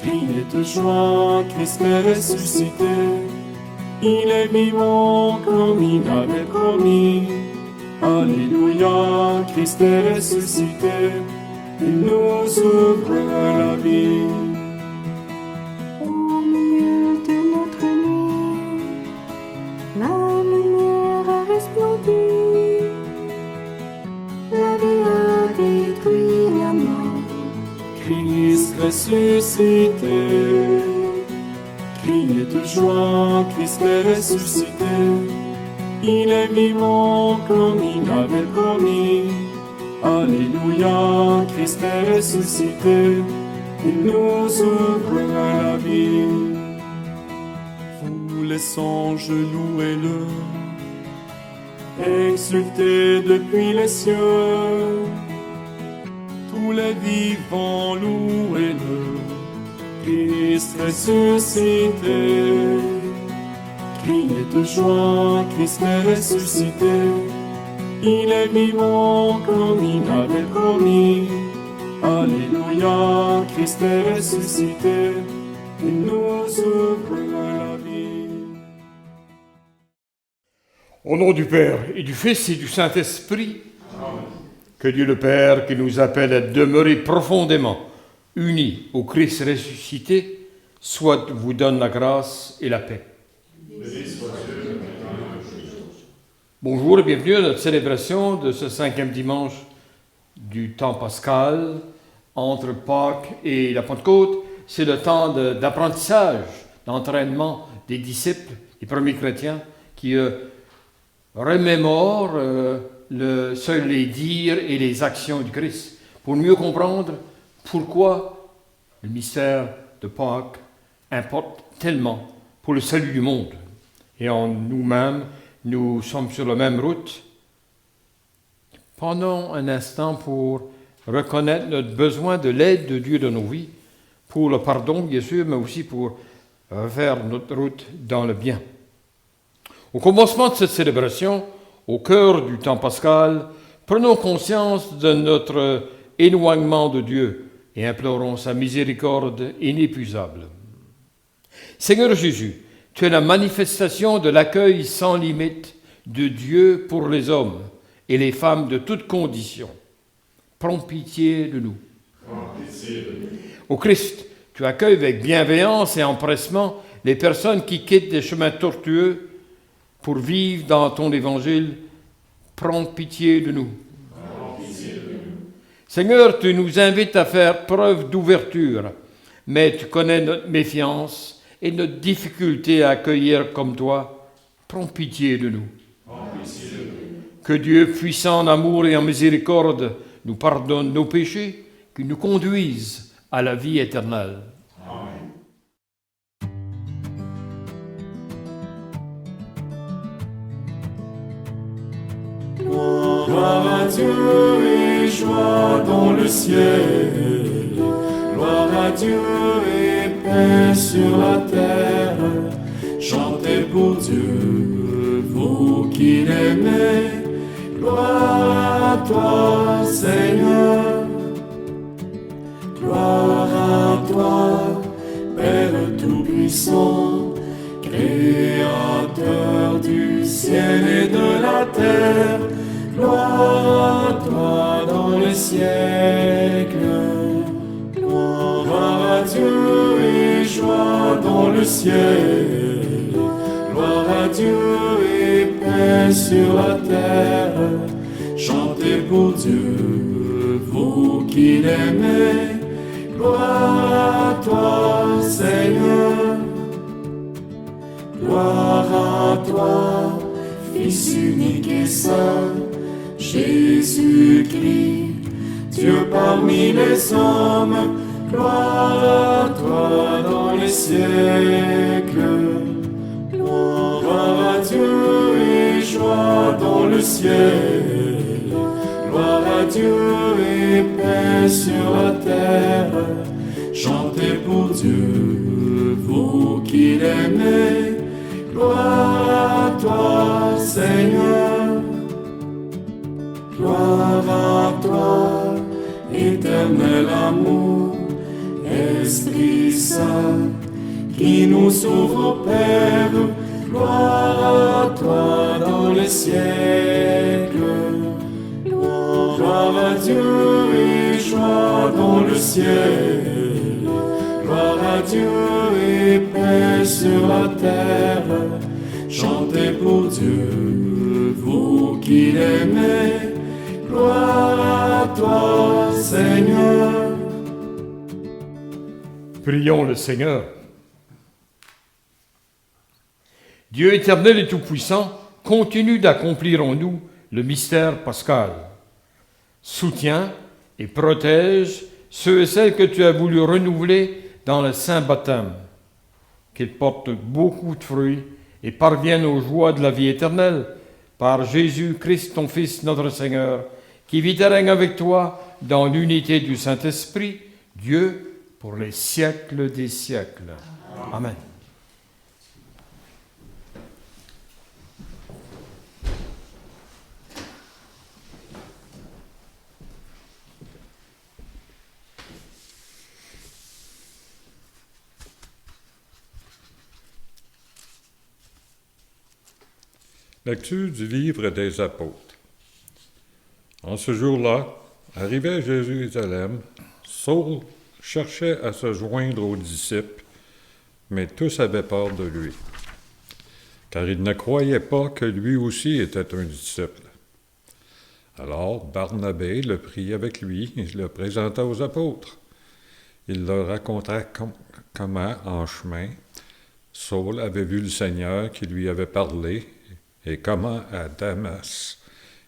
Criez de joie, Christ est ressuscité. Il est vivant comme il avait promis. Alléluia, Christ est ressuscité. Il nous ouvre la vie. Au milieu de notre nuit, la lumière a resplendi. La vie a détruit la mort. Christ ressuscité. Criez de joie, Christ est ressuscité. Il est vivant comme il avait promis. Alléluia, Christ est ressuscité. Il nous ouvre la vie. Vous les anges, louez-le. Exultez depuis les cieux. Tous les vivants, louez-le. Christ ressuscité. Criez de joie, Christ est ressuscité. Il est vivant comme il avait promis. Alléluia, Christ est ressuscité. Il nous ouvre la vie. Au nom du Père, et du Fils, et du Saint-Esprit, que Dieu le Père, qui nous appelle à demeurer profondément unis au Christ ressuscité, soit vous donne la grâce et la paix. Bonjour et bienvenue à notre célébration de ce 5e dimanche du temps pascal. Entre Pâques et la Pentecôte, c'est le temps d'apprentissage, d'entraînement des disciples, des premiers chrétiens, qui remémorent seuls les dires et les actions du Christ, pour mieux comprendre pourquoi le mystère de Pâques importe tellement pour le salut du monde. Et en nous-mêmes, nous sommes sur la même route. Prenons un instant pour reconnaître notre besoin de l'aide de Dieu dans nos vies, pour le pardon, bien sûr, mais aussi pour faire notre route dans le bien. Au commencement de cette célébration, au cœur du temps pascal, prenons conscience de notre éloignement de Dieu et implorons sa miséricorde inépuisable. Seigneur Jésus, tu es la manifestation de l'accueil sans limite de Dieu pour les hommes et les femmes de toutes conditions. Prends pitié de nous. Au Christ, tu accueilles avec bienveillance et empressement les personnes qui quittent des chemins tortueux pour vivre dans ton évangile. Prends pitié de nous. Seigneur, tu nous invites à faire preuve d'ouverture, mais tu connais notre méfiance et notre difficulté à accueillir comme toi. Prends pitié de nous. Que Dieu, puissant en amour et en miséricorde, nous pardonne nos péchés, qui nous conduisent à la vie éternelle. Amen. Gloire à Dieu et joie dans le ciel. Gloire à Dieu et paix sur la terre. Chantez pour Dieu, vous qui l'aimez. Gloire à toi, Seigneur. Gloire à toi, Père Tout-Puissant, Créateur du ciel et de la terre. Gloire à toi dans les siècles. Gloire à Dieu et joie dans le ciel. Gloire à Dieu et paix sur la terre. Chantez pour Dieu, vous qui l'aimez. Gloire à toi, Seigneur. Gloire à toi, Fils unique et saint, Jésus-Christ, Dieu parmi les hommes. Gloire à toi dans les siècles. Gloire à Dieu et joie dans le ciel. Gloire à Dieu et paix sur la terre. Chantez pour Dieu, vous qui l'aimez. Gloire à toi, Seigneur. Gloire à toi, éternel amour, Esprit Saint, qui nous sauve au Père, gloire à toi dans les siècles. Gloire à Dieu et joie dans le ciel. Gloire à Dieu et paix sur la terre. Chantez pour Dieu, vous qui l'aimez. Gloire à toi, Seigneur. Prions le Seigneur. Dieu éternel et tout-puissant, continue d'accomplir en nous le mystère pascal. Soutiens et protège ceux et celles que tu as voulu renouveler dans le saint baptême, qu'ils portent beaucoup de fruits et parviennent aux joies de la vie éternelle, par Jésus-Christ, ton Fils, notre Seigneur, qui vit et règne avec toi dans l'unité du Saint-Esprit, Dieu, pour les siècles des siècles. Amen. Lecture du livre des Apôtres. En ce jour-là, arrivé à Jérusalem, Saul cherchait à se joindre aux disciples, mais tous avaient peur de lui, car ils ne croyaient pas que lui aussi était un disciple. Alors Barnabé le prit avec lui et le présenta aux apôtres. Il leur raconta comment, en chemin, Saul avait vu le Seigneur qui lui avait parlé, et comment, à Damas,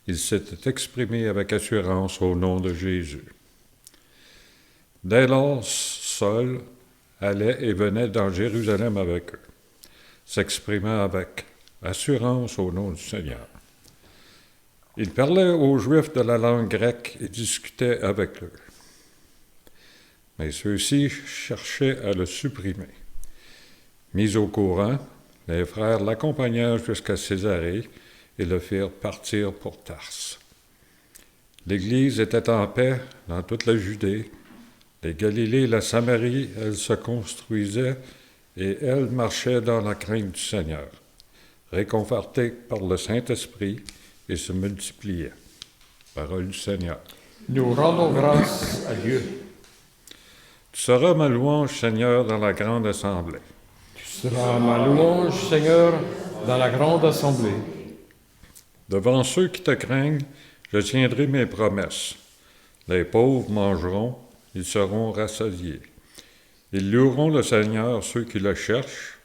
il s'était exprimé avec assurance au nom de Jésus. Dès lors, Saul allait et venait dans Jérusalem avec eux, s'exprimant avec assurance au nom du Seigneur. Il parlait aux Juifs de la langue grecque et discutait avec eux. Mais ceux-ci cherchaient à le supprimer. Mis au courant, les frères l'accompagnèrent jusqu'à Césarée et le firent partir pour Tarse. L'Église était en paix dans toute la Judée. Les Galilées et la Samarie, elles se construisaient et elles marchaient dans la crainte du Seigneur, réconfortées par le Saint-Esprit et se multipliaient. Parole du Seigneur. Nous rendons grâce à Dieu. Tu seras ma louange, Seigneur, dans la grande assemblée. Tu seras ma louange, Seigneur, dans la grande assemblée. Devant ceux qui te craignent, je tiendrai mes promesses. Les pauvres mangeront, ils seront rassasiés. Ils loueront le Seigneur, ceux qui le cherchent.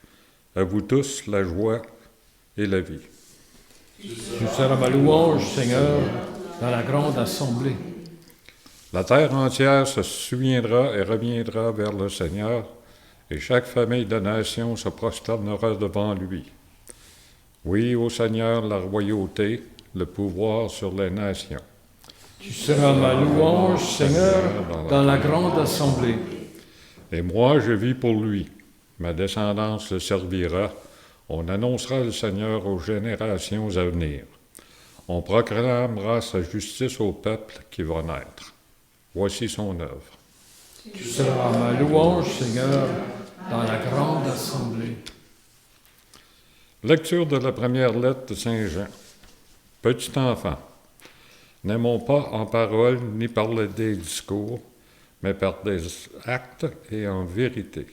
À vous tous, la joie et la vie. Tu seras ma louange, Seigneur, dans la grande assemblée. La terre entière se souviendra et reviendra vers le Seigneur, et chaque famille de nation se prosternera devant lui. Oui, au Seigneur, la royauté, le pouvoir sur les nations. Tu seras ma louange, Seigneur, dans la grande assemblée. Et moi, je vis pour lui. Ma descendance le servira. On annoncera le Seigneur aux générations à venir. On proclamera sa justice au peuple qui va naître. Voici son œuvre. Tu seras ma louange, Seigneur, dans la grande assemblée. Lecture de la première lettre de Saint Jean. Petit enfant, n'aimons pas en parole ni par des discours, mais par des actes et en vérité.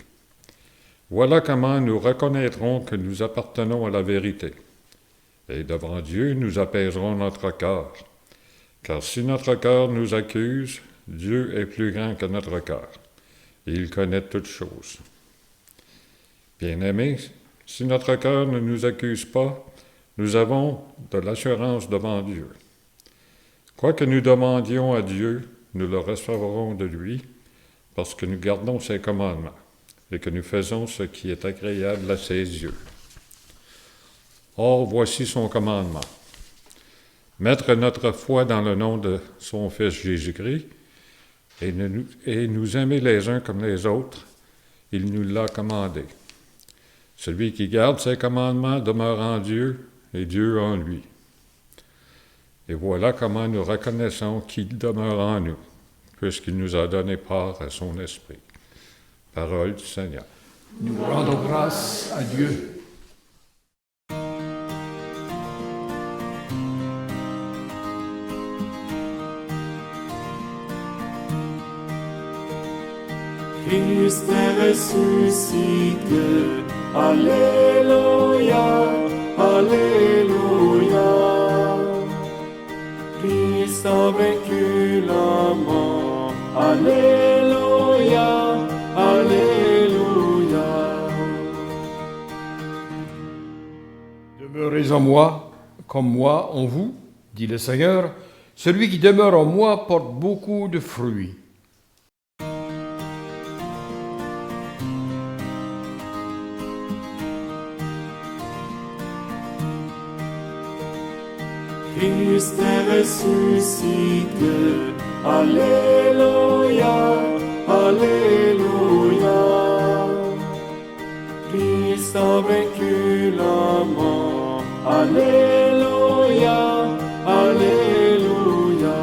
Voilà comment nous reconnaîtrons que nous appartenons à la vérité. Et devant Dieu, nous apaiserons notre cœur. Car si notre cœur nous accuse, Dieu est plus grand que notre cœur. Et il connaît toutes choses. Bien-aimés, si notre cœur ne nous accuse pas, nous avons de l'assurance devant Dieu. Quoi que nous demandions à Dieu, nous le recevrons de lui, parce que nous gardons ses commandements et que nous faisons ce qui est agréable à ses yeux. Or, voici son commandement. Mettre notre foi dans le nom de son Fils Jésus-Christ et nous aimer les uns comme les autres, il nous l'a commandé. Celui qui garde ses commandements demeure en Dieu et Dieu en lui. Et voilà comment nous reconnaissons qu'il demeure en nous, puisqu'il nous a donné part à son esprit. Parole du Seigneur. Nous rendons grâce à Dieu. Christ est ressuscité, Alléluia, Alléluia. Christ a vaincu la mort, Alléluia, Alléluia. Demeurez en moi, comme moi en vous, dit le Seigneur. Celui qui demeure en moi porte beaucoup de fruits. Christ est ressuscité, Alléluia, Alléluia. Christ a vaincu la mort, Alléluia, Alléluia.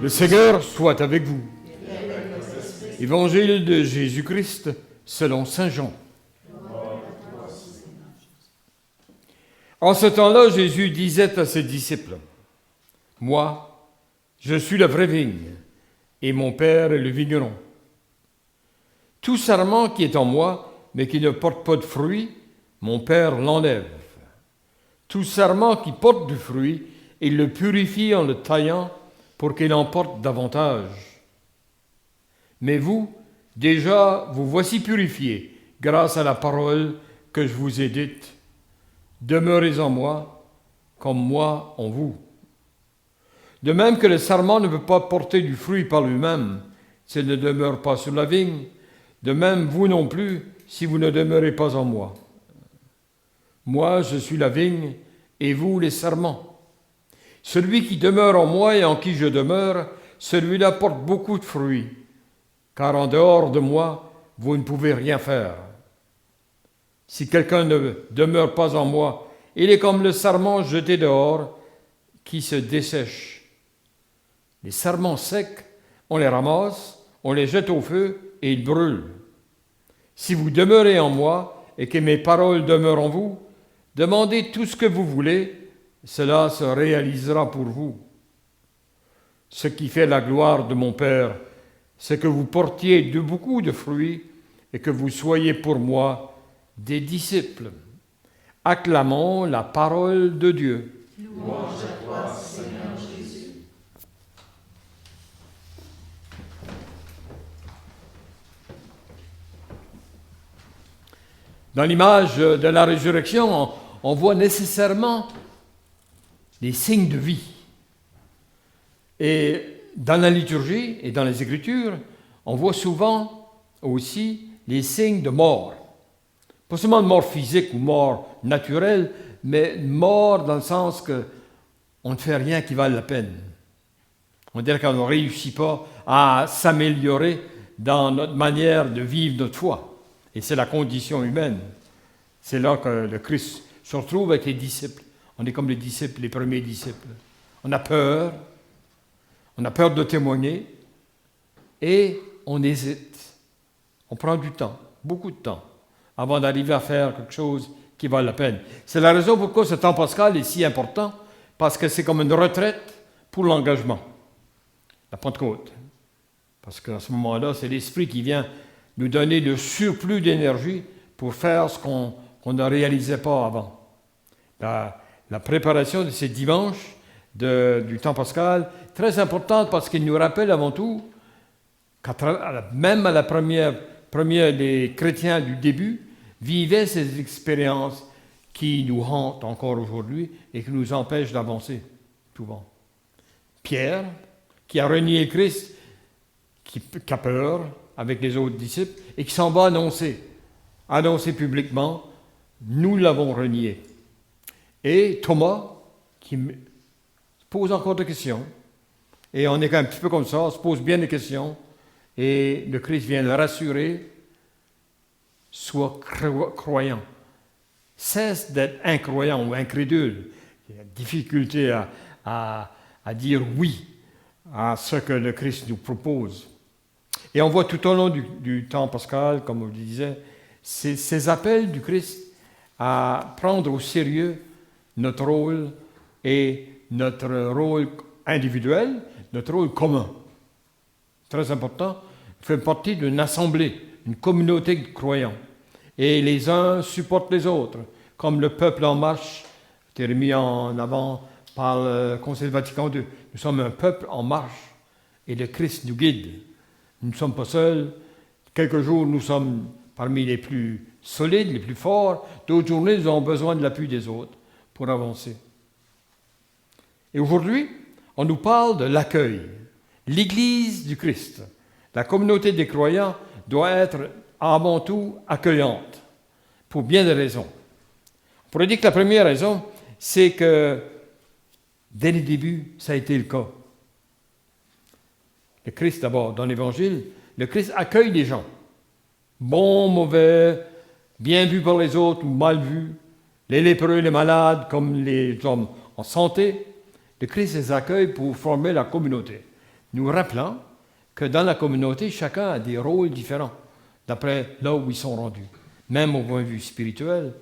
Le Seigneur soit avec vous. Évangile de Jésus-Christ selon Saint Jean. En ce temps-là, Jésus disait à ses disciples, « Moi, je suis la vraie vigne, et mon Père est le vigneron. Tout sarment qui est en moi, mais qui ne porte pas de fruit, mon Père l'enlève. Tout sarment qui porte du fruit, il le purifie en le taillant pour qu'il en porte davantage. Mais vous, déjà, vous voici purifiés grâce à la parole que je vous ai dite. Demeurez en moi, comme moi en vous. De même que le sarment ne peut pas porter du fruit par lui-même s'il ne demeure pas sur la vigne, de même vous non plus si vous ne demeurez pas en moi. Moi, je suis la vigne, et vous les sarments. Celui qui demeure en moi et en qui je demeure, celui-là porte beaucoup de fruits, car en dehors de moi, vous ne pouvez rien faire. Si quelqu'un ne demeure pas en moi, il est comme le sarment jeté dehors qui se dessèche. Les sarments secs, on les ramasse, on les jette au feu et ils brûlent. Si vous demeurez en moi et que mes paroles demeurent en vous, demandez tout ce que vous voulez, cela se réalisera pour vous. Ce qui fait la gloire de mon Père, c'est que vous portiez beaucoup de fruits et que vous soyez pour moi des disciples. Acclamons la parole de Dieu. Louange à toi, Seigneur Jésus. Dans l'image de la résurrection, on voit nécessairement les signes de vie. Et dans la liturgie et dans les Écritures, on voit souvent aussi les signes de mort. Pas seulement de mort physique ou mort naturelle, mais mort dans le sens qu'on ne fait rien qui vale la peine. On dirait qu'on ne réussit pas à s'améliorer dans notre manière de vivre notre foi. Et c'est la condition humaine. C'est là que le Christ se retrouve avec les disciples. On est comme les disciples, les premiers disciples. On a peur de témoigner, et on hésite. On prend du temps, beaucoup de temps, avant d'arriver à faire quelque chose qui vaut la peine. C'est la raison pourquoi ce temps pascal est si important, parce que c'est comme une retraite pour l'engagement, la Pentecôte. Parce qu'à ce moment-là, c'est l'Esprit qui vient nous donner le surplus d'énergie pour faire ce qu'on ne réalisait pas avant. La préparation de ces dimanches du temps pascal, très importante parce qu'il nous rappelle avant tout, même à la première, les chrétiens du début vivaient ces expériences qui nous hantent encore aujourd'hui et qui nous empêchent d'avancer, souvent. Pierre, qui a renié Christ, qui a peur avec les autres disciples et qui s'en va annoncer publiquement, nous l'avons renié. Et Thomas, qui pose encore des questions, et on est un petit peu comme ça, on se pose bien des questions, et le Christ vient le rassurer, sois croyant. Cesse d'être incroyant ou incrédule. Il y a difficulté à dire oui à ce que le Christ nous propose. Et on voit tout au long du temps pascal, comme on le disait, ces appels du Christ à prendre au sérieux notre rôle et notre rôle individuel, notre rôle commun. Très important, il fait partie d'une assemblée, une communauté de croyants. Et les uns supportent les autres, comme le peuple en marche, été remis en avant par le Concile Vatican II. Nous sommes un peuple en marche et le Christ nous guide. Nous ne sommes pas seuls. Quelques jours, nous sommes parmi les plus solides, les plus forts. D'autres journées, nous avons besoin de l'appui des autres pour avancer. Et aujourd'hui, on nous parle de l'accueil. L'Église du Christ, la communauté des croyants, doit être avant tout accueillante, pour bien des raisons. On pourrait dire que la première raison, c'est que dès le début, ça a été le cas. Le Christ, d'abord, dans l'Évangile, le Christ accueille les gens. Bons, mauvais, bien vus par les autres ou mal vus, les lépreux, les malades, comme les hommes en santé. Le Christ les accueille pour former la communauté, nous rappelant que dans la communauté, chacun a des rôles différents, d'après là où ils sont rendus. Même au point de vue spirituel,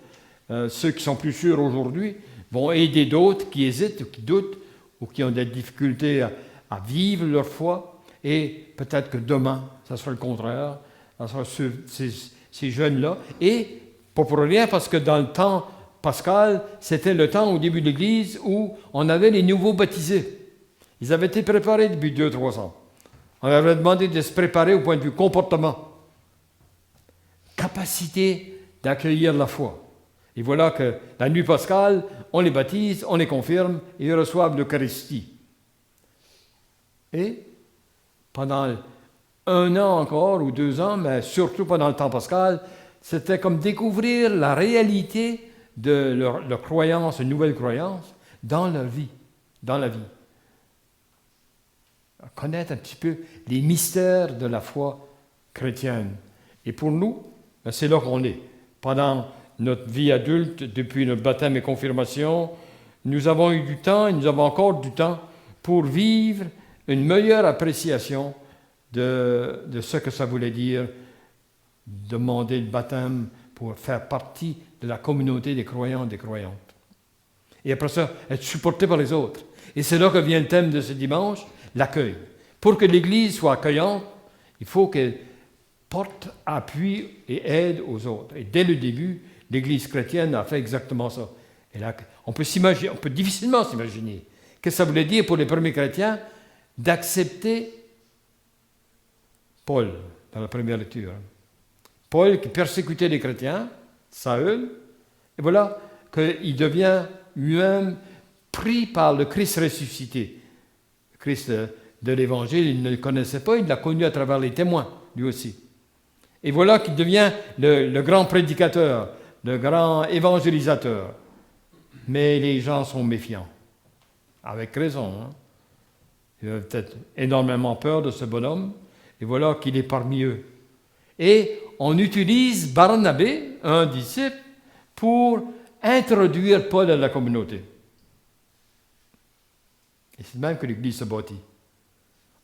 ceux qui sont plus sûrs aujourd'hui vont aider d'autres qui hésitent ou qui doutent ou qui ont des difficultés à vivre leur foi. Et peut-être que demain, ça sera le contraire. Ça sera ces jeunes-là. Et pas pour rien, parce que dans le temps pascal, c'était le temps au début de l'Église où on avait les nouveaux baptisés. Ils avaient été préparés depuis 200-300 ans. On leur avait demandé de se préparer au point de vue comportement. Capacité d'accueillir la foi. Et voilà que la nuit pascale, on les baptise, on les confirme et ils reçoivent l'Eucharistie. Et pendant 1 an encore ou 2 ans, mais surtout pendant le temps pascal, c'était comme découvrir la réalité de leur croyance, une nouvelle croyance, dans leur vie, dans la vie. Connaître un petit peu les mystères de la foi chrétienne. Et pour nous, c'est là qu'on est. Pendant notre vie adulte, depuis notre baptême et confirmation, nous avons eu du temps et nous avons encore du temps pour vivre une meilleure appréciation de ce que ça voulait dire demander le baptême pour faire partie de la communauté des croyants et des croyantes. Et après ça, être supporté par les autres. Et c'est là que vient le thème de ce dimanche, l'accueil. Pour que l'Église soit accueillante, il faut qu'elle porte appui et aide aux autres. Et dès le début, l'Église chrétienne a fait exactement ça. Et là, on peut difficilement s'imaginer ce que ça voulait dire pour les premiers chrétiens d'accepter Paul, dans la première lecture. Paul qui persécutait les chrétiens, Saül, et voilà qu'il devient lui-même pris par le Christ ressuscité. Le Christ de l'Évangile, il ne le connaissait pas, il l'a connu à travers les témoins, lui aussi. Et voilà qu'il devient le grand prédicateur, le grand évangélisateur. Mais les gens sont méfiants, avec raison. Ils ont peut-être énormément peur de ce bonhomme, et voilà qu'il est parmi eux. Et on utilise Barnabé, un disciple, pour introduire Paul à la communauté. Et c'est même que l'Église se bâtit.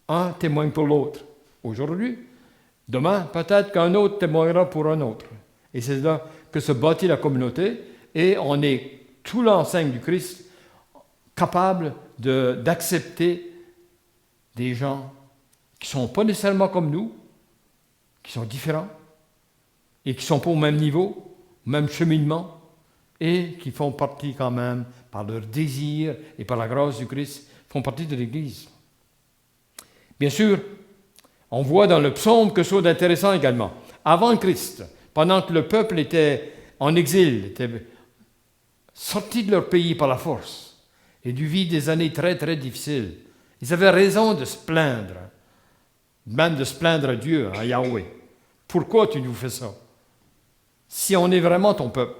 Un témoigne pour l'autre. Aujourd'hui, demain, peut-être qu'un autre témoignera pour un autre. Et c'est là que se bâtit la communauté, et on est, tout l'enseigne du Christ, capable d'accepter des gens qui ne sont pas nécessairement comme nous, qui sont différents, et qui ne sont pas au même niveau, au même cheminement, et qui font partie quand même, par leur désir et par la grâce du Christ, font partie de l'Église. Bien sûr, on voit dans le psaume quelque chose d'intéressant également. Avant le Christ, pendant que le peuple était en exil, était sorti de leur pays par la force, et dû vivre des années très très difficiles, ils avaient raison de se plaindre, même de se plaindre à Dieu, à Yahweh. Pourquoi tu nous fais ça? Si on est vraiment ton peuple,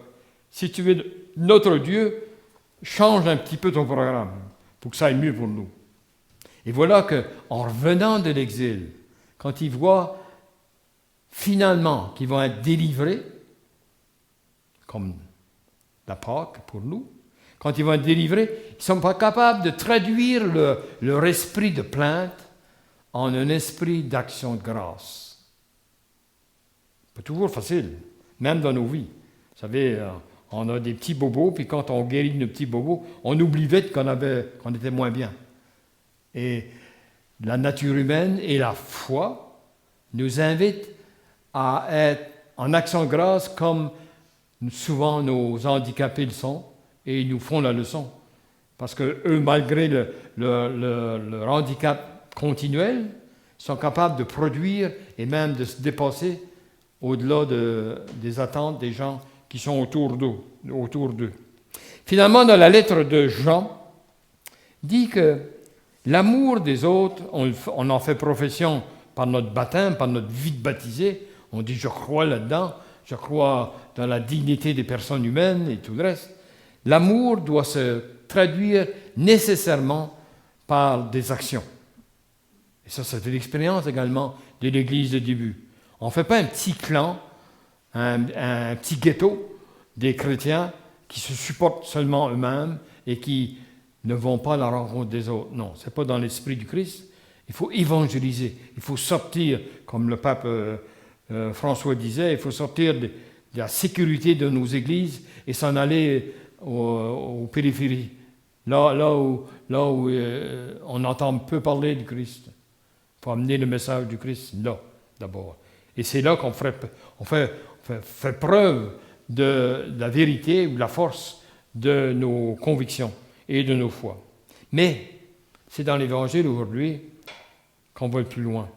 si tu es notre Dieu, change un petit peu ton programme pour que ça aille mieux pour nous. Et voilà qu'en revenant de l'exil, quand ils voient finalement qu'ils vont être délivrés, comme la Pâque pour nous, quand ils vont être délivrés, ils ne sont pas capables de traduire leur esprit de plainte en un esprit d'action de grâce. Pas toujours facile, même dans nos vies. Vous savez, on a des petits bobos, puis quand on guérit nos petits bobos, on oublie vite qu'on était moins bien. Et la nature humaine et la foi nous invitent à être en action de grâce comme souvent nos handicapés le sont, et ils nous font la leçon. Parce qu'eux, malgré leur handicap continuel, sont capables de produire et même de se dépasser au-delà des attentes des gens qui sont autour d'eux. Finalement, dans la lettre de Jean, dit que l'amour des autres, on en fait profession par notre baptême, par notre vie de baptisé. On dit « je crois là-dedans », je crois dans la dignité des personnes humaines et tout le reste. L'amour doit se traduire nécessairement par des actions. Et ça, c'était l'expérience également de l'Église de début. On ne fait pas un petit clan, un petit ghetto des chrétiens qui se supportent seulement eux-mêmes et qui ne vont pas à la rencontre des autres. Non, ce n'est pas dans l'esprit du Christ. Il faut évangéliser, il faut sortir, comme le pape François disait, il faut sortir de la sécurité de nos églises et s'en aller aux périphéries, là où on entend peu parler du Christ. Il faut amener le message du Christ là, d'abord. Et c'est là qu'on fait preuve de la vérité ou de la force de nos convictions et de nos foi. Mais c'est dans l'Évangile aujourd'hui qu'on va le plus loin.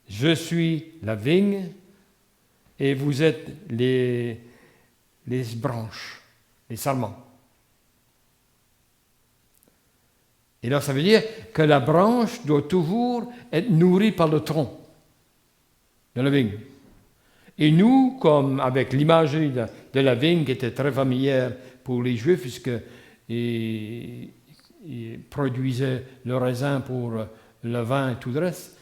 Je suis la vigne et vous êtes les branches, les sarments. Et là, ça veut dire que la branche doit toujours être nourrie par le tronc de la vigne. Et nous, comme avec l'imagerie de la vigne qui était très familière pour les Juifs, puisqu'ils produisaient le raisin pour le vin et tout le reste,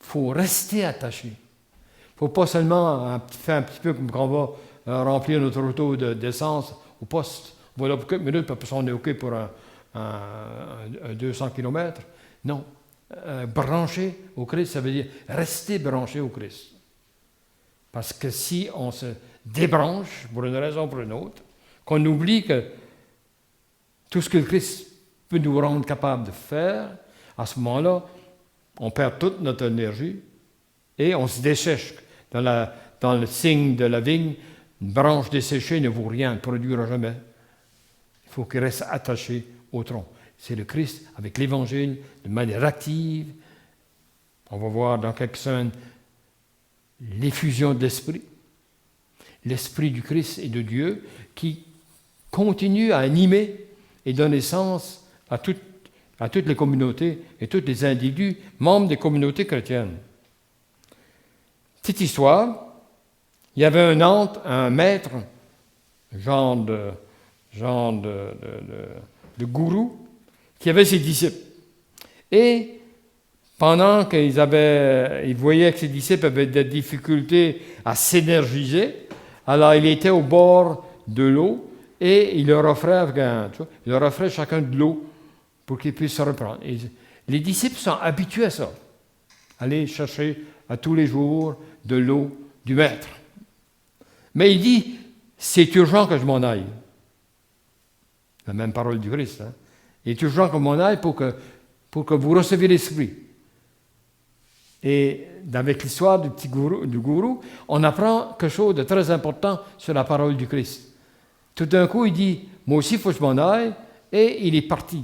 il faut rester attaché. Il ne faut pas seulement faire un petit peu comme quand on va remplir notre auto d'essence au poste. Voilà pour quelques minutes, parce qu'on est OK pour un 200 km. Non. Brancher au Christ, ça veut dire rester branché au Christ. Parce que si on se débranche, pour une raison ou pour une autre, qu'on oublie que tout ce que le Christ peut nous rendre capable de faire, à ce moment-là, on perd toute notre énergie et on se dessèche. Dans le signe de la vigne, une branche desséchée ne vaut rien, ne produira jamais. Il faut qu'il reste attaché au tronc. C'est le Christ avec l'Évangile, de manière active. On va voir dans quelques semaines l'effusion de l'Esprit, l'Esprit du Christ et de Dieu qui continue à animer et donner sens à toutes les communautés et tous les individus membres des communautés chrétiennes. Petite histoire, il y avait un maître, genre de gourou, qui avait ses disciples. Et pendant qu'ils voyaient que ses disciples avaient des difficultés à s'énergiser, alors il était au bord de l'eau et il leur offrait chacun de l'eau pour qu'ils puissent se reprendre. Et les disciples sont habitués à ça, aller chercher à tous les jours de l'eau du maître. Mais il dit, c'est urgent que je m'en aille. La même parole du Christ. Hein? Il est urgent que je m'en aille pour que vous receviez l'Esprit. Et avec l'histoire du gourou, on apprend quelque chose de très important sur la parole du Christ. Tout d'un coup, il dit, moi aussi, il faut que je m'en aille, et il est parti.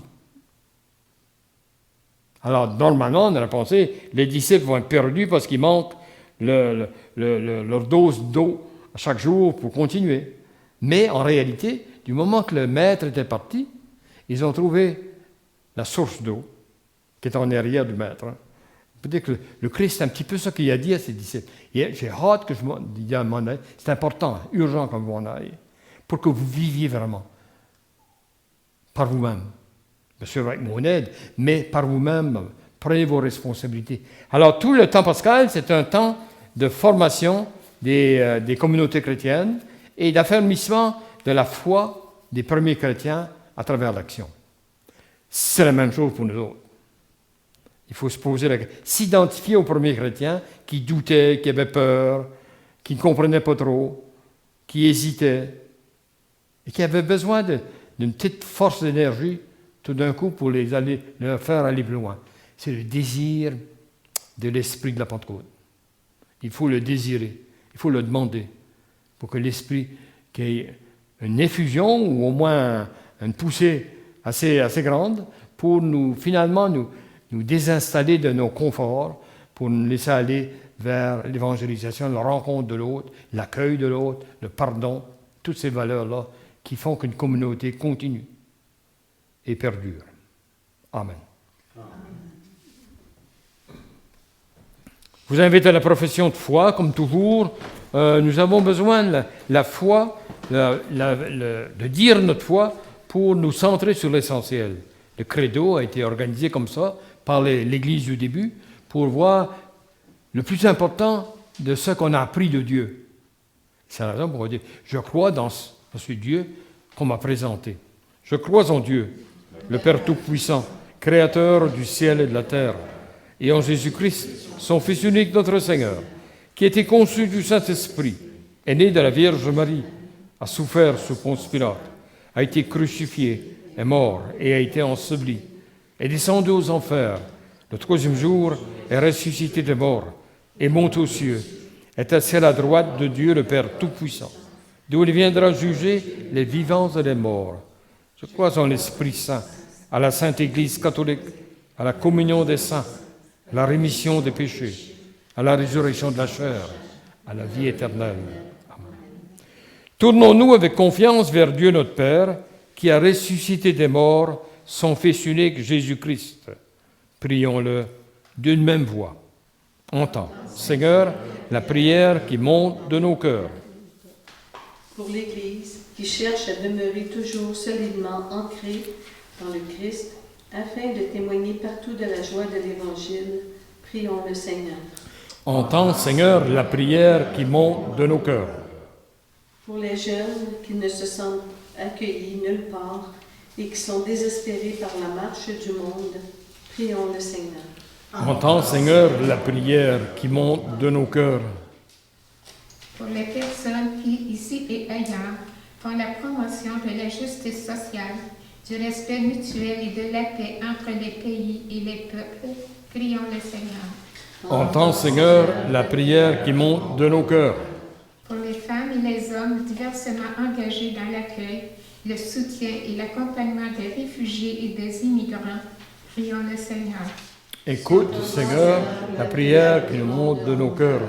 Alors, normalement, on aurait pensé, les disciples vont être perdus parce qu'il manque leur dose d'eau à chaque jour pour continuer. Mais en réalité, du moment que le maître était parti, ils ont trouvé la source d'eau qui est en arrière du maître. On peut dire que le Christ, c'est un petit peu ça qu'il a dit à ses disciples. J'ai hâte que je m'en aille. C'est important, urgent que je m'en aille, pour que vous viviez vraiment par vous-même. Bien sûr, avec mon aide, mais par vous-même, prenez vos responsabilités. Alors, tout le temps pascal, c'est un temps de formation des communautés chrétiennes et d'affermissement de la foi des premiers chrétiens à travers l'action. C'est la même chose pour nous autres. Il faut se poser la question, s'identifier aux premiers chrétiens qui doutaient, qui avaient peur, qui ne comprenaient pas trop, qui hésitaient, et qui avaient besoin d'une petite force d'énergie tout d'un coup pour les faire aller plus loin. C'est le désir de l'esprit de la Pentecôte. Il faut le désirer, il faut le demander pour que l'esprit, qu'il y ait une effusion ou au moins une poussée assez grande pour finalement nous désinstaller de nos conforts, pour nous laisser aller vers l'évangélisation, la rencontre de l'autre, l'accueil de l'autre, le pardon, toutes ces valeurs-là qui font qu'une communauté continue et perdure. Amen. Je vous invite à la profession de foi, comme toujours. Nous avons besoin de la foi, de dire notre foi pour nous centrer sur l'essentiel. Le credo a été organisé comme ça par l'Église du début pour voir le plus important de ce qu'on a appris de Dieu. C'est la raison pour laquelle je crois dans ce Dieu qu'on m'a présenté. Je crois en Dieu, le Père Tout-Puissant, Créateur du ciel et de la terre, et en Jésus-Christ, son Fils unique, notre Seigneur, qui a été conçu du Saint-Esprit, est né de la Vierge Marie, a souffert sous Ponce Pilate, a été crucifié, est mort et a été enseveli, est descendu aux enfers, le troisième jour est ressuscité des morts, et monte aux cieux, est assis à la droite de Dieu le Père Tout-Puissant, d'où il viendra juger les vivants et les morts. Je crois en l'Esprit Saint, à la Sainte Église catholique, à la communion des saints, à la rémission des péchés, à la résurrection de la chair, à la vie éternelle. Amen. Tournons-nous avec confiance vers Dieu notre Père, qui a ressuscité des morts son Fils unique Jésus-Christ. Prions-le d'une même voix. Entends, Seigneur, la prière qui monte de nos cœurs. Pour l'Église qui cherche à demeurer toujours solidement ancrée dans le Christ, afin de témoigner partout de la joie de l'Évangile, prions le Seigneur. Entends, Seigneur, la prière qui monte de nos cœurs. Pour les jeunes qui ne se sentent accueillis nulle part et qui sont désespérés par la marche du monde, prions le Seigneur. Entends, Seigneur, la prière qui monte de nos cœurs. Pour les personnes qui, ici et ailleurs, font la promotion de la justice sociale, du respect mutuel et de la paix entre les pays et les peuples, prions le Seigneur. Entends, Seigneur, la prière qui monte de nos cœurs. Pour les femmes et les hommes diversement engagés dans l'accueil, le soutien et l'accompagnement des réfugiés et des immigrants, prions le Seigneur. Écoute, Seigneur, la prière qui nous monte de nos cœurs.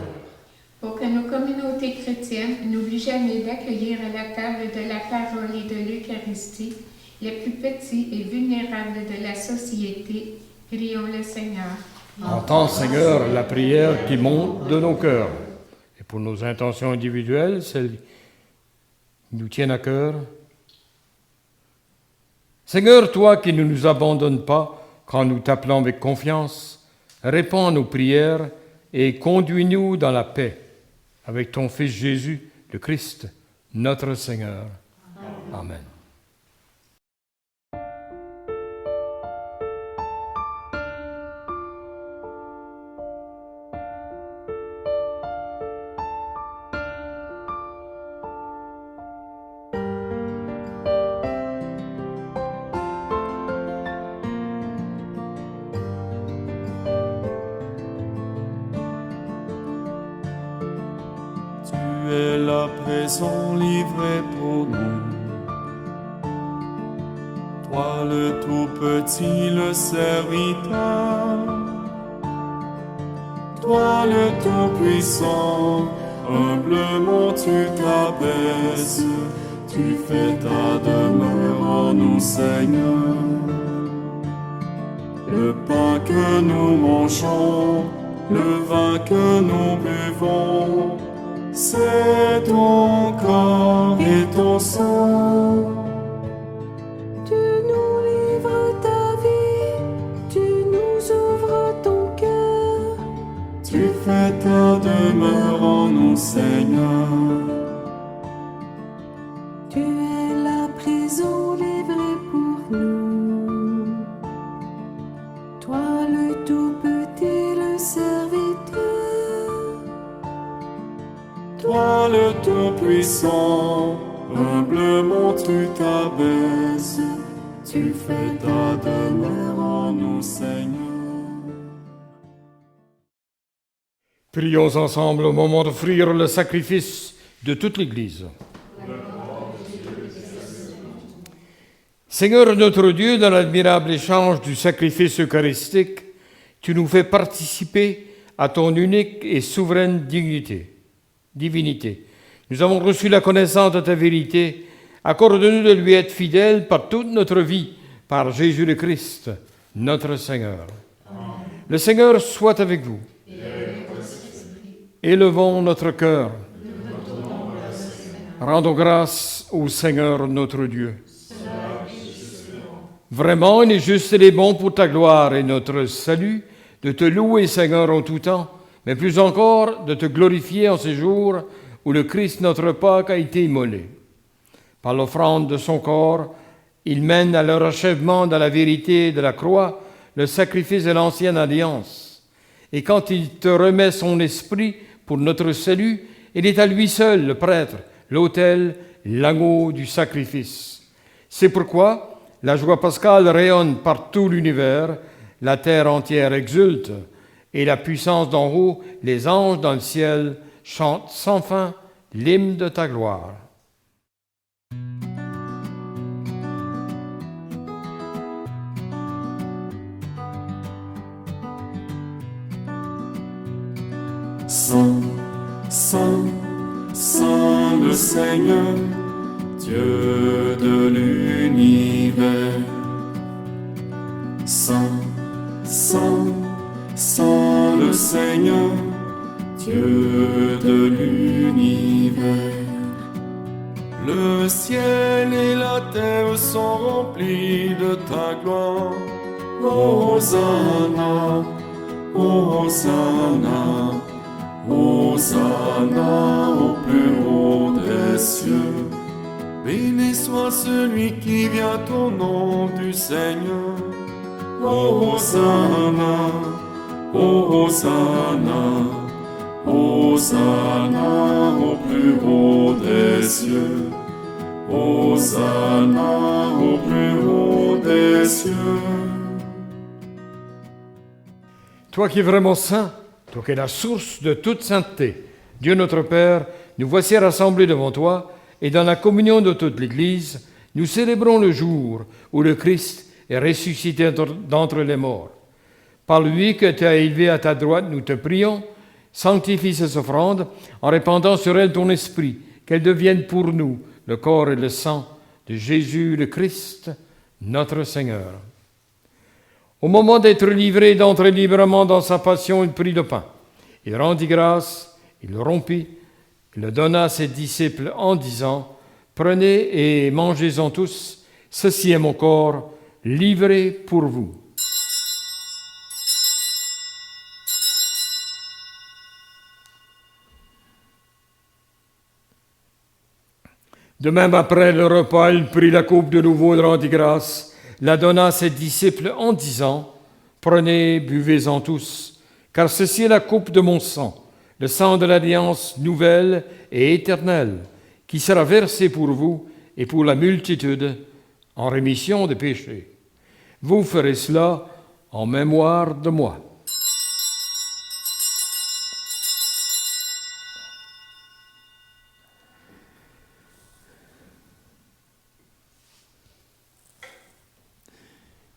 Pour que nos communautés chrétiennes n'oublient jamais d'accueillir à la table de la parole et de l'Eucharistie les plus petits et vulnérables de la société, prions le Seigneur. Entends, Seigneur, la prière qui monte de nos cœurs. Et pour nos intentions individuelles, celles qui nous tiennent à cœur. Seigneur, toi qui ne nous abandonnes pas quand nous t'appelons avec confiance, réponds à nos prières et conduis-nous dans la paix avec ton Fils Jésus, le Christ, notre Seigneur. Amen. Tu es la présent livrée pour nous. Toi le tout-petit, le serviteur. Toi le tout-puissant, humblement tu t'abaisses. Tu fais ta demeure en nous, Seigneur. Le pain que nous mangeons, le vin que nous buvons, c'est ton corps et ton sang. Tu nous livres ta vie, tu nous ouvres ton cœur. Tu fais ta demeure en nous, Seigneur. Tu es la prison livrée pour nous. Toi le tout toi le Tout-Puissant, humblement tu t'abaisses, tu fais ta demeure en nous, Seigneur. Prions ensemble au moment d'offrir le sacrifice de toute l'Église. Seigneur notre Dieu, dans l'admirable échange du sacrifice eucharistique, tu nous fais participer à ton unique et souveraine divinité. Nous avons reçu la connaissance de ta vérité. Accorde-nous de lui être fidèles par toute notre vie, par Jésus le Christ, notre Seigneur. Amen. Le Seigneur soit avec vous. Élevons notre cœur. Rendons grâce au Seigneur notre Dieu. Vraiment, il est juste et bon pour ta gloire et notre salut de te louer, Seigneur, en tout temps, mais plus encore de te glorifier en ces jours où le Christ, notre Pâque, a été immolé. Par l'offrande de son corps, il mène à leur achèvement dans la vérité de la croix le sacrifice de l'ancienne alliance. Et quand il te remet son esprit pour notre salut, il est à lui seul le prêtre, l'autel, l'agneau du sacrifice. C'est pourquoi la joie pascale rayonne par tout l'univers, la terre entière exulte, et la puissance d'en haut, les anges dans le ciel, chantent sans fin l'hymne de ta gloire. Saint, Saint, Saint le Seigneur, Dieu de l'univers. Saint, Saint, Saint le Seigneur, Dieu de l'univers. Le ciel et la terre sont remplis de ta gloire. Hosanna, Hosanna, Hosanna au plus haut des cieux. Béni soit celui qui vient au nom du Seigneur. Hosanna, Hosanna, Hosanna au plus haut des cieux. Hosanna au plus haut des cieux. Toi qui es vraiment saint, toi qui es la source de toute sainteté, Dieu notre Père, nous voici rassemblés devant toi, et dans la communion de toute l'Église, nous célébrons le jour où le Christ est ressuscité d'entre les morts. Par lui que tu as élevé à ta droite, nous te prions, sanctifie ces offrandes en répandant sur elles ton esprit, qu'elles deviennent pour nous le corps et le sang de Jésus le Christ, notre Seigneur. Au moment d'être livré, d'entrer librement dans sa passion, il prit le pain. Il rendit grâce, il le rompit, il le donna à ses disciples en disant « Prenez et mangez-en tous, ceci est mon corps, livré pour vous. » De même, après le repas, il prit la coupe de nouveau, il rendit grâce, la donna à ses disciples en disant « Prenez, buvez-en tous, car ceci est la coupe de mon sang, le sang de l'alliance nouvelle et éternelle, qui sera versé pour vous et pour la multitude en rémission des péchés. Vous ferez cela en mémoire de moi. »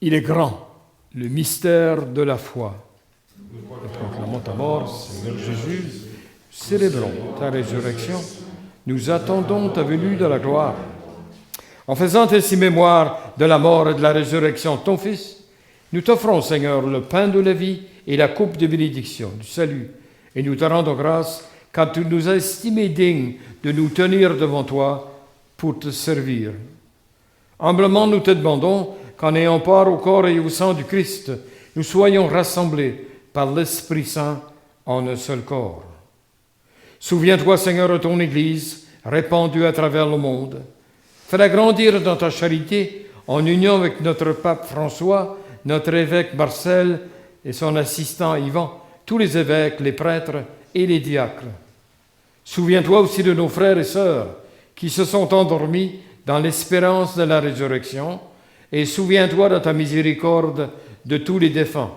Il est grand, le mystère de la foi. Nous proclamons ta mort, Seigneur Jésus, célébrons ta résurrection, nous attendons ta venue de la gloire. En faisant ainsi mémoire de la mort et de la résurrection de ton Fils, nous t'offrons, Seigneur, le pain de la vie et la coupe de bénédiction, du salut, et nous te rendons grâce car tu nous as estimés dignes de nous tenir devant toi pour te servir. Humblement, nous te demandons qu'en ayant part au corps et au sang du Christ, nous soyons rassemblés par l'Esprit Saint en un seul corps. Souviens-toi, Seigneur, de ton Église, répandue à travers le monde. Fais-la grandir dans ta charité, en union avec notre pape François, notre évêque Marcel et son assistant Yvan, tous les évêques, les prêtres et les diacres. Souviens-toi aussi de nos frères et sœurs qui se sont endormis dans l'espérance de la résurrection, et souviens-toi de ta miséricorde de tous les défunts.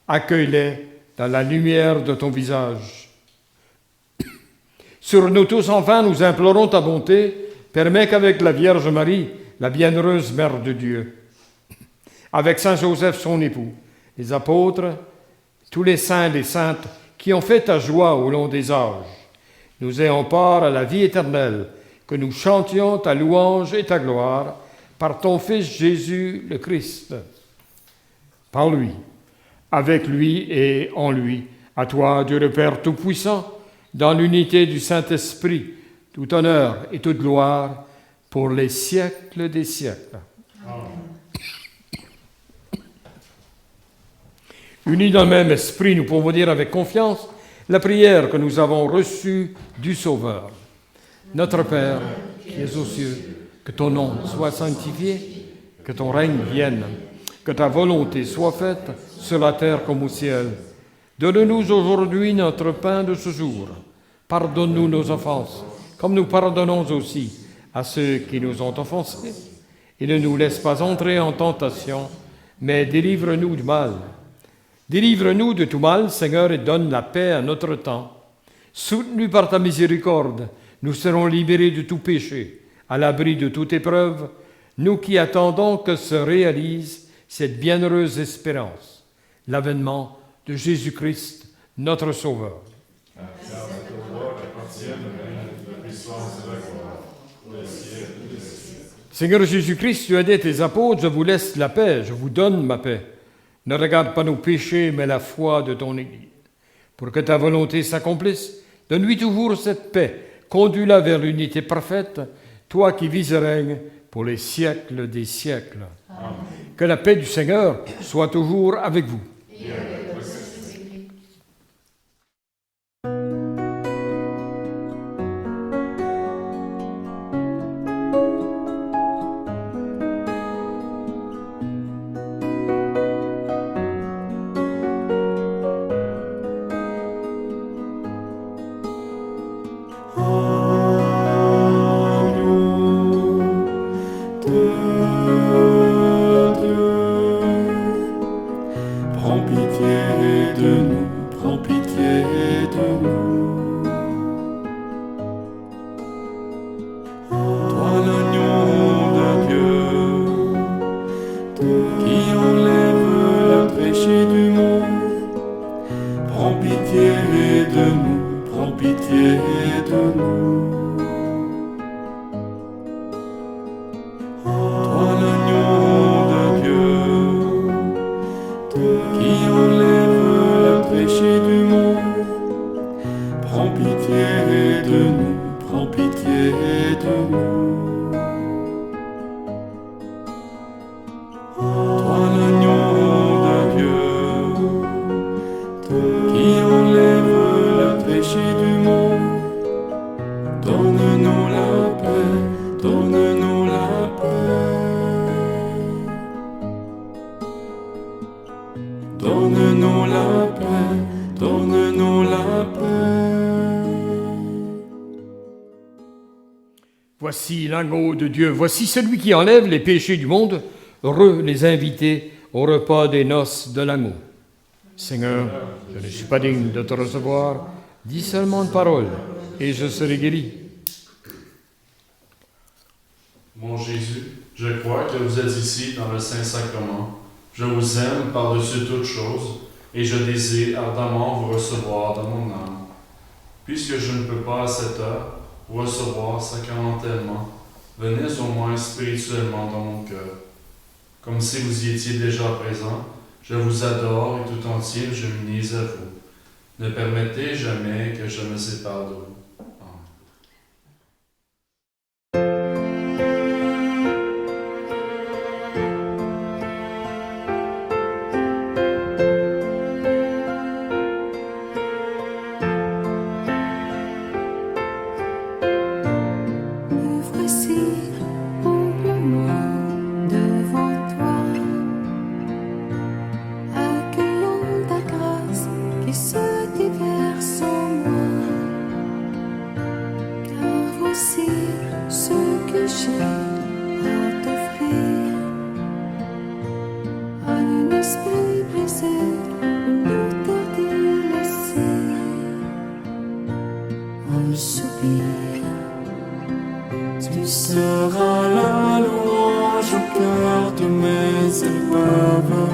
Accueille-les dans la lumière de ton visage. Sur nous tous, enfin, nous implorons ta bonté. Permets qu'avec la Vierge Marie, la bienheureuse Mère de Dieu, avec Saint Joseph, son époux, les apôtres, tous les saints et les saintes qui ont fait ta joie au long des âges, nous ayons part à la vie éternelle, que nous chantions ta louange et ta gloire par ton Fils Jésus le Christ. Par lui, avec lui et en lui, à toi, Dieu le Père Tout-Puissant, dans l'unité du Saint-Esprit, tout honneur et toute gloire pour les siècles des siècles. Amen. Unis dans le même esprit, nous pouvons dire avec confiance la prière que nous avons reçue du Sauveur. Notre Père, qui es aux cieux, que ton nom soit sanctifié, que ton règne vienne, que ta volonté soit faite sur la terre comme au ciel. Donne-nous aujourd'hui notre pain de ce jour. Pardonne-nous nos offenses, comme nous pardonnons aussi à ceux qui nous ont offensés. Et ne nous laisse pas entrer en tentation, mais délivre-nous du mal. Délivre-nous de tout mal, Seigneur, et donne la paix à notre temps. Soutenus par ta miséricorde, nous serons libérés de tout péché, à l'abri de toute épreuve, nous qui attendons que se réalise cette bienheureuse espérance, l'avènement de Jésus-Christ, notre Sauveur. Seigneur Jésus-Christ, tu as dit à tes apôtres, je vous laisse la paix, je vous donne ma paix. Ne regarde pas nos péchés, mais la foi de ton Église. Pour que ta volonté s'accomplisse, donne-lui toujours cette paix. Conduis-la vers l'unité parfaite, toi qui vis et règnes pour les siècles des siècles. Amen. Que la paix du Seigneur soit toujours avec vous. Et avec votre esprit. Voici l'agneau de Dieu, voici celui qui enlève les péchés du monde. Heureux les invités au repas des noces de l'agneau. Seigneur, je ne suis pas digne de te recevoir. Dis seulement une parole et je serai guéri. Mon Jésus, je crois que vous êtes ici dans le Saint-Sacrement. Je vous aime par-dessus toutes choses et je désire ardemment vous recevoir dans mon âme. Puisque je ne peux pas à cette heure vous recevoir sacramentellement, venez au moins spirituellement dans mon cœur. Comme si vous y étiez déjà présent, je vous adore et tout entier je m'unis à vous. Ne permettez jamais que je me sépare de vous. Qui se déverse en moi. cœur de mes épreuves.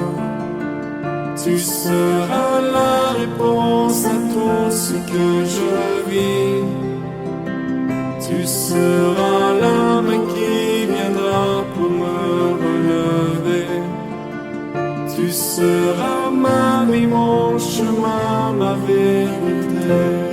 Tu seras la réponse à tout ce que je vis. Tu seras la main qui viendra pour me relever. Tu seras ma vie, mon chemin, ma vérité.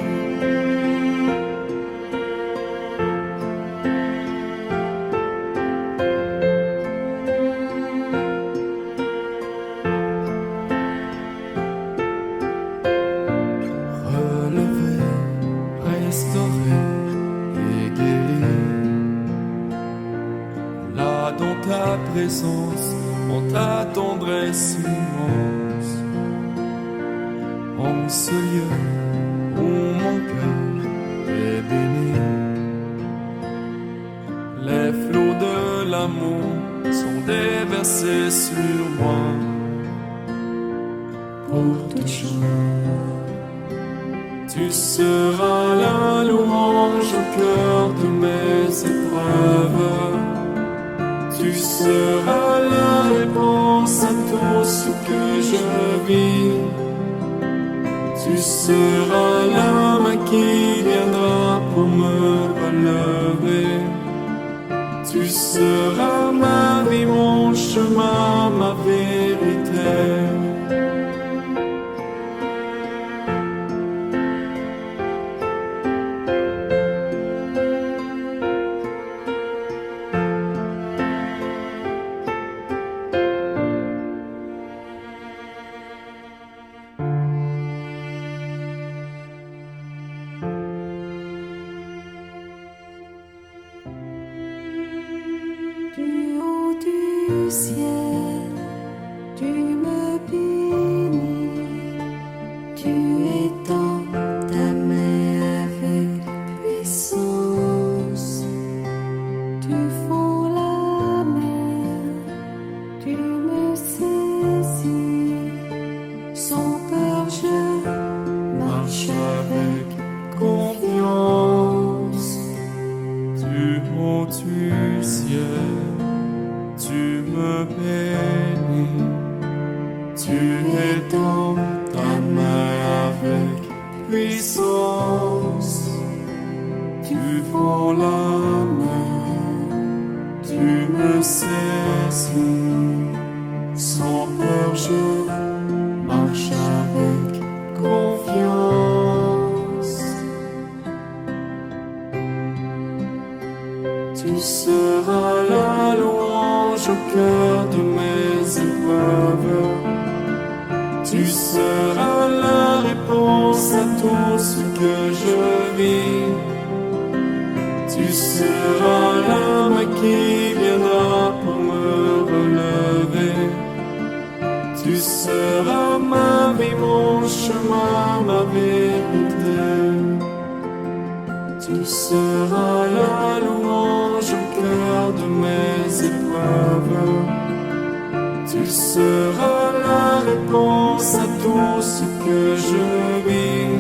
En ta tendresse immense, en ce lieu où mon cœur est béni, les flots de l'amour sont déversés sur moi. Pour toute chose, tu seras la louange au cœur de mes épreuves. Tu seras la réponse à tout ce que je vis. Tu seras la main qui viendra pour me relever. Tu seras ma vie, mon chemin, ma vérité. Du haut du ciel, tu me bénis, tu étends ta main avec puissance, tu fends la mer, tu me saisis, sans peur je marche avec confiance. Du haut du ciel, tu me bénis, tu étends ta main avec puissance, tu fends la main, tu me saisis, sans peur je marche avec confiance. Tu seras la louange au cœur de mes épreuves. Tu seras la réponse à tout ce que je vis. Tu seras la main qui viendra pour me relever. Tu seras ma vie, mon chemin, ma vérité. Tu seras la louange au cœur de mes épreuves. Tu seras la réponse à tout ce que je vis.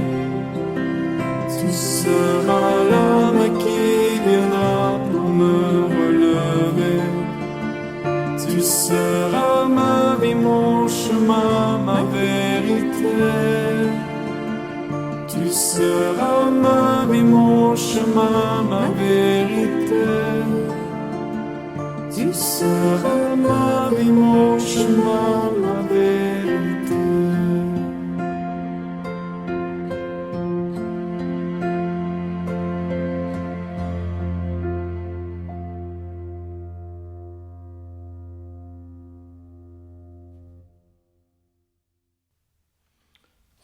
Tu seras la main qui viendra pour me relever. Tu seras ma vie, mon chemin, ma vérité. Tu seras ma vie, mon chemin, ma vérité. Tu seras ma vie, mon chemin, ma vérité.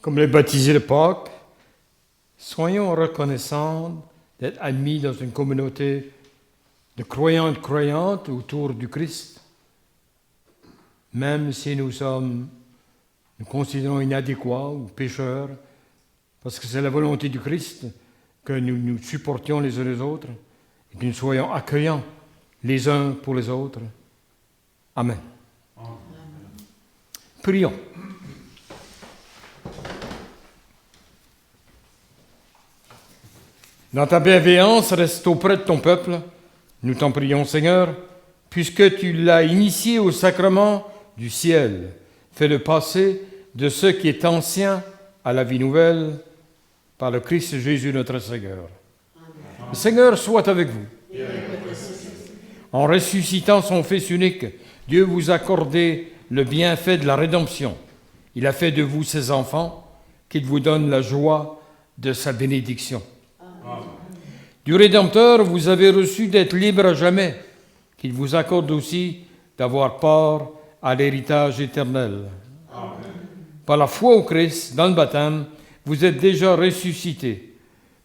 Comme les baptisés de Pâques, soyons reconnaissants d'être admis dans une communauté de croyantes autour du Christ, même si nous considérons inadéquats ou pécheurs, parce que c'est la volonté du Christ que nous nous supportions les uns les autres et que nous soyons accueillants les uns pour les autres. Amen. Amen. Prions. Dans ta bienveillance, reste auprès de ton peuple. Nous t'en prions, Seigneur, puisque tu l'as initié au sacrement du ciel. Fais-le passer de ce qui est ancien à la vie nouvelle par le Christ Jésus notre Seigneur. Amen. Le Seigneur soit avec vous. Et avec votre esprit. En ressuscitant son Fils unique, Dieu vous a accordé le bienfait de la rédemption. Il a fait de vous ses enfants, qu'il vous donne la joie de sa bénédiction. Amen. Du Rédempteur, vous avez reçu d'être libre à jamais, qu'il vous accorde aussi d'avoir part à l'héritage éternel. Amen. Par la foi au Christ, dans le baptême, vous êtes déjà ressuscités.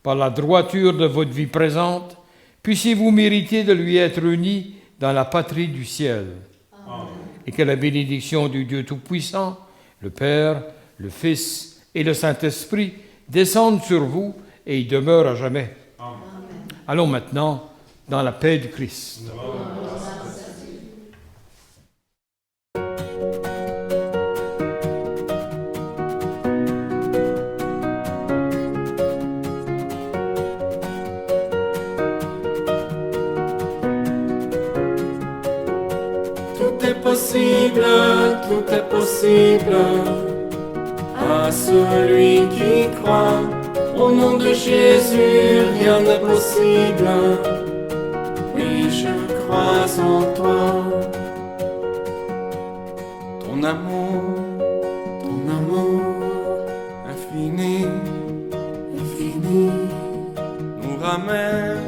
Par la droiture de votre vie présente, puissiez-vous mériter de lui être unis dans la patrie du ciel. Amen. Et que la bénédiction du Dieu Tout-Puissant, le Père, le Fils et le Saint-Esprit descendent sur vous et y demeurent à jamais. Amen. Allons maintenant dans la paix du Christ. Amen. Tout est possible à celui qui croit. Au nom de Jésus, rien n'est possible. Oui, je crois en toi. Ton amour infini, nous ramène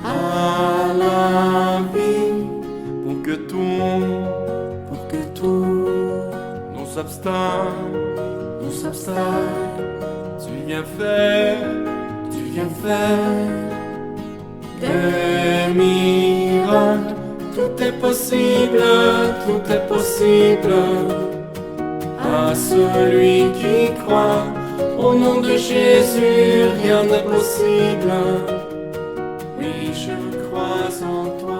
à la vie, pour que tout nos obstacles, tu viens faire des miracles. Tout est possible à celui qui croit. Au nom de Jésus, rien n'est possible. Oui, je crois en toi.